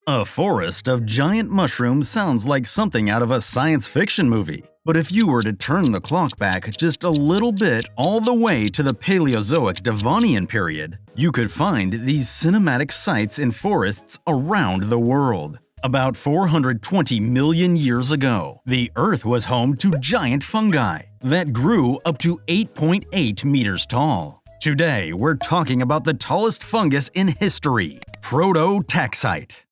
A forest of giant mushrooms sounds like something out of a science fiction movie. But if you were to turn the clock back just a little bit all the way to the Paleozoic Devonian period, you could find these cinematic sites in forests around the world. About 420 million years ago, the Earth was home to giant fungi that grew up to 8.8 meters tall. Today, we're talking about the tallest fungus in history, Prototaxite.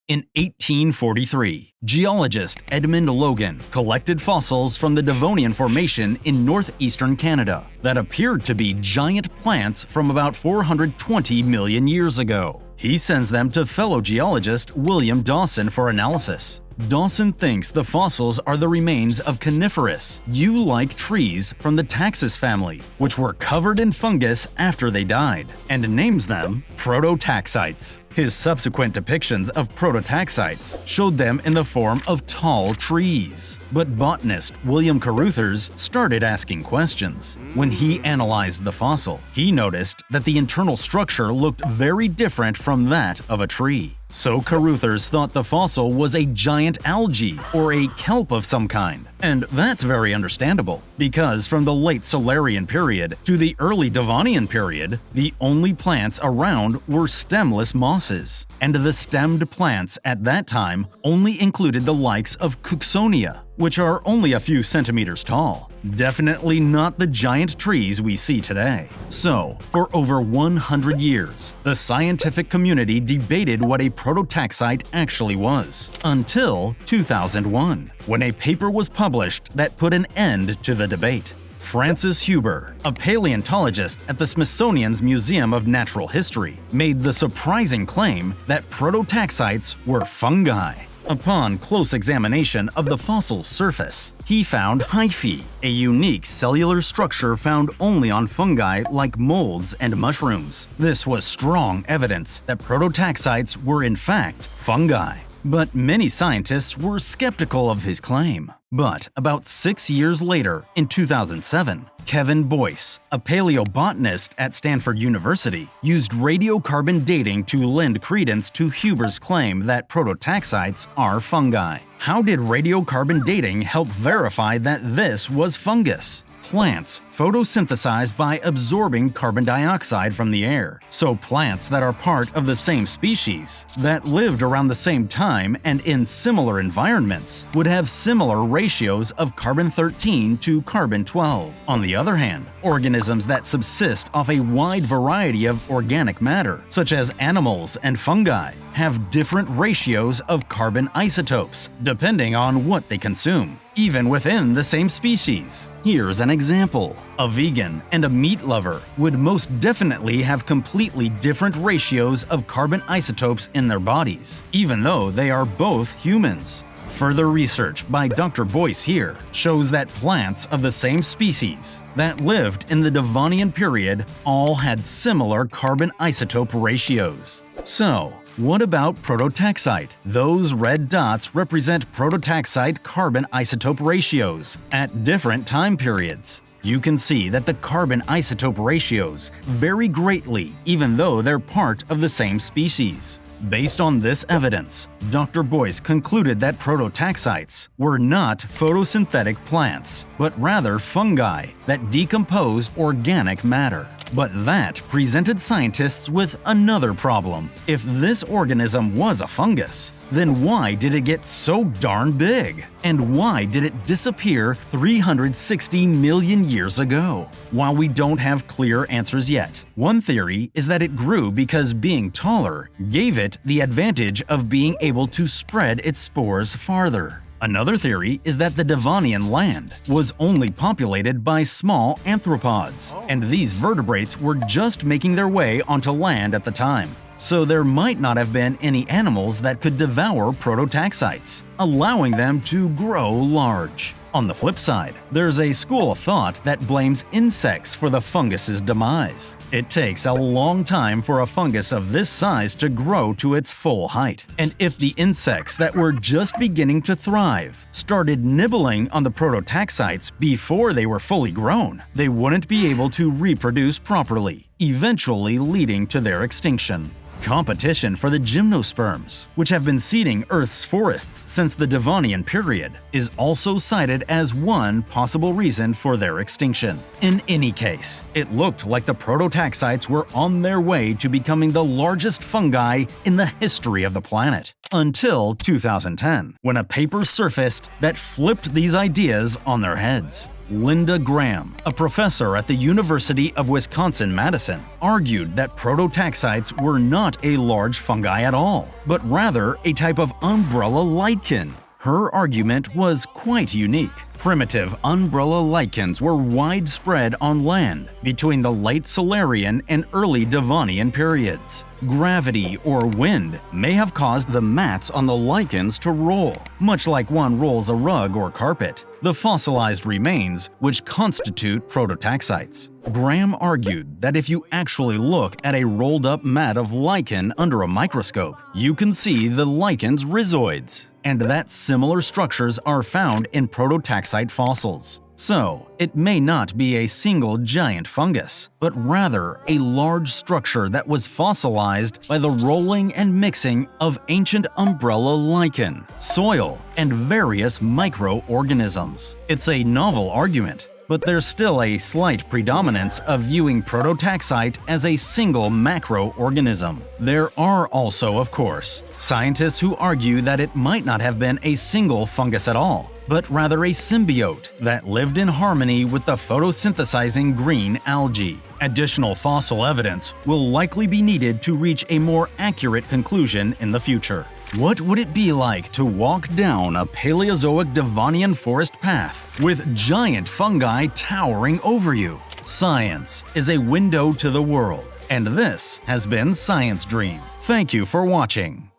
In 1843, geologist Edmund Logan collected fossils from the Devonian Formation in northeastern Canada that appeared to be giant plants from about 420 million years ago. He sends them to fellow geologist William Dawson for analysis. Dawson thinks the fossils are the remains of coniferous, yew-like trees from the Taxus family, which were covered in fungus after they died, and names them prototaxites. His subsequent depictions of prototaxites showed them in the form of tall trees. But botanist William Caruthers started asking questions. When he analyzed the fossil, he noticed that the internal structure looked very different from that of a tree. So Caruthers thought the fossil was a giant algae or a kelp of some kind. And that's very understandable, because from the late Silurian period to the early Devonian period, the only plants around were stemless mosses. And the stemmed plants at that time only included the likes of Cooksonia, which are only a few centimeters tall. Definitely not the giant trees we see today. So, for over 100 years, the scientific community debated what a prototaxite actually was, until 2001, when a paper was published that put an end to the debate. Francis Huber, a paleontologist at the Smithsonian's Museum of Natural History, made the surprising claim that prototaxites were fungi. Upon close examination of the fossil's surface, he found hyphae, a unique cellular structure found only on fungi like molds and mushrooms. This was strong evidence that prototaxites were in fact fungi. But many scientists were skeptical of his claim. But about 6 years later, in 2007, Kevin Boyce, a paleobotanist at Stanford University, used radiocarbon dating to lend credence to Huber's claim that prototaxites are fungi. How did radiocarbon dating help verify that this was fungus? Plants photosynthesize by absorbing carbon dioxide from the air. So plants that are part of the same species, that lived around the same time and in similar environments, would have similar ratios of carbon-13 to carbon-12. On the other hand, organisms that subsist off a wide variety of organic matter, such as animals and fungi, have different ratios of carbon isotopes, depending on what they consume, even within the same species. Here's an example. A vegan and a meat lover would most definitely have completely different ratios of carbon isotopes in their bodies, even though they are both humans. Further research by Dr. Boyce here shows that plants of the same species that lived in the Devonian period all had similar carbon isotope ratios. So, what about prototaxite? Those red dots represent prototaxite carbon isotope ratios at different time periods. You can see that the carbon isotope ratios vary greatly even though they're part of the same species. Based on this evidence, Dr. Boyce concluded that prototaxites were not photosynthetic plants, but rather fungi that decomposed organic matter. But that presented scientists with another problem. If this organism was a fungus, then why did it get so darn big? And why did it disappear 360 million years ago? While we don't have clear answers yet, one theory is that it grew because being taller gave it the advantage of being able to spread its spores farther. Another theory is that the Devonian land was only populated by small arthropods, and these vertebrates were just making their way onto land at the time. So there might not have been any animals that could devour prototaxites, allowing them to grow large. On the flip side, there's a school of thought that blames insects for the fungus's demise. It takes a long time for a fungus of this size to grow to its full height. And if the insects that were just beginning to thrive started nibbling on the prototaxites before they were fully grown, they wouldn't be able to reproduce properly, eventually leading to their extinction. Competition for the gymnosperms, which have been seeding Earth's forests since the Devonian period, is also cited as one possible reason for their extinction. In any case, it looked like the prototaxites were on their way to becoming the largest fungi in the history of the planet. Until 2010, when a paper surfaced that flipped these ideas on their heads. Linda Graham, a professor at the University of Wisconsin-Madison, argued that prototaxites were not a large fungi at all, but rather a type of umbrella lichen. Her argument was quite unique. Primitive umbrella lichens were widespread on land between the late Silurian and early Devonian periods. Gravity or wind may have caused the mats on the lichens to roll, much like one rolls a rug or carpet. The fossilized remains, which constitute prototaxites. Graham argued that if you actually look at a rolled-up mat of lichen under a microscope, you can see the lichen's rhizoids, and that similar structures are found in prototaxite fossils. So, it may not be a single giant fungus, but rather a large structure that was fossilized by the rolling and mixing of ancient umbrella lichen, soil, and various microorganisms. It's a novel argument, but there's still a slight predominance of viewing prototaxite as a single macroorganism. There are also, of course, scientists who argue that it might not have been a single fungus at all, but rather a symbiote that lived in harmony with the photosynthesizing green algae. Additional fossil evidence will likely be needed to reach a more accurate conclusion in the future. What would it be like to walk down a Paleozoic Devonian forest path with giant fungi towering over you? Science is a window to the world, and this has been Science Dream. Thank you for watching.